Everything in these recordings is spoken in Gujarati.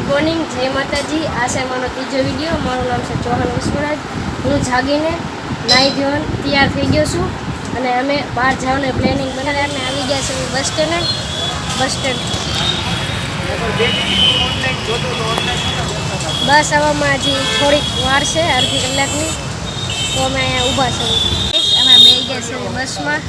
ગુડ મોર્નિંગ, જય માતાજી। આ છે મારો ત્રીજો વિડીયો। મારું નામ છે ચૌહાણ વિશ્વરાજ। હું જાગીને નાહી ધોઈને તૈયાર થઈ ગયો છું અને અમે બહાર જવાની પ્લાનિંગ બનાવી અમે આવી ગયા છે બસ સ્ટેન્ડ। બસ આવવામાં હજી થોડીક વાર છે, અડધી કલાકની। તો અમે અહીંયા ઊભા છીએ, અમે બેસી ગયા છીએ બસમાં।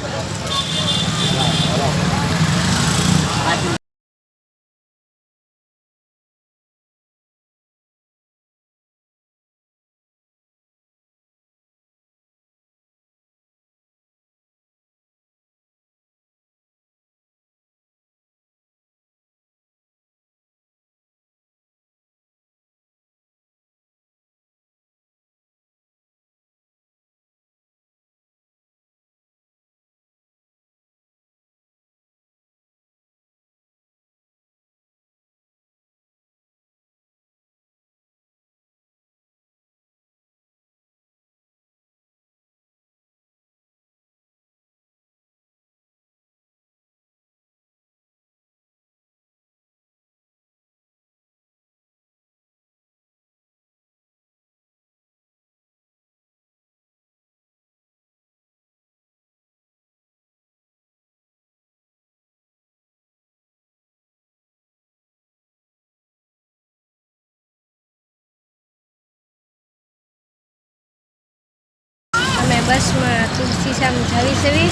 અમે બસમાં તુલસીશામ જાવી સેવી।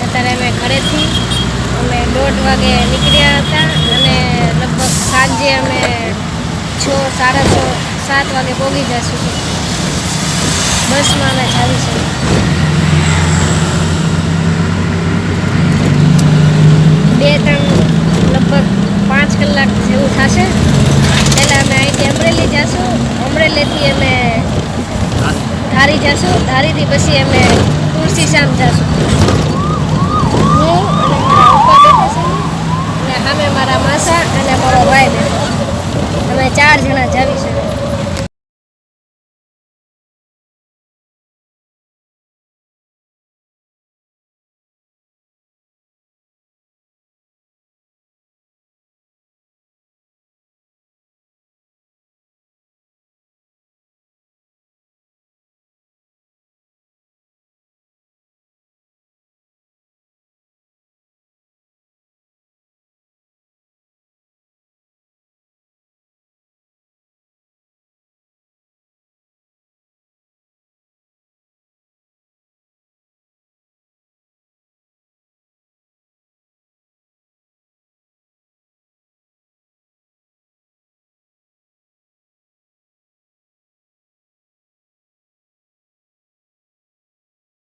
અત્યારે અમે ઘરેથી અમે 1:30 વાગે નીકળ્યા હતા અને લગભગ સાંજે અમે 6, 6:30, 7 વાગે પહોંચી જઈશું। બસમાં અમે જાવી સેવી। લગભગ 5 કલાક જેવું થશે। પહેલાં અમે અહીંથી અમરેલી જઈશું, અમરેલીથી અમે ધારી જશું, ધારીથી પછી અમે તુલસીશામ જશું। હું અને મારા પપ્પા બેઠા છે અને સામે મારા માસા અને મારો ભાઈ બેઠો, અમે 4 જણા જાવી છે।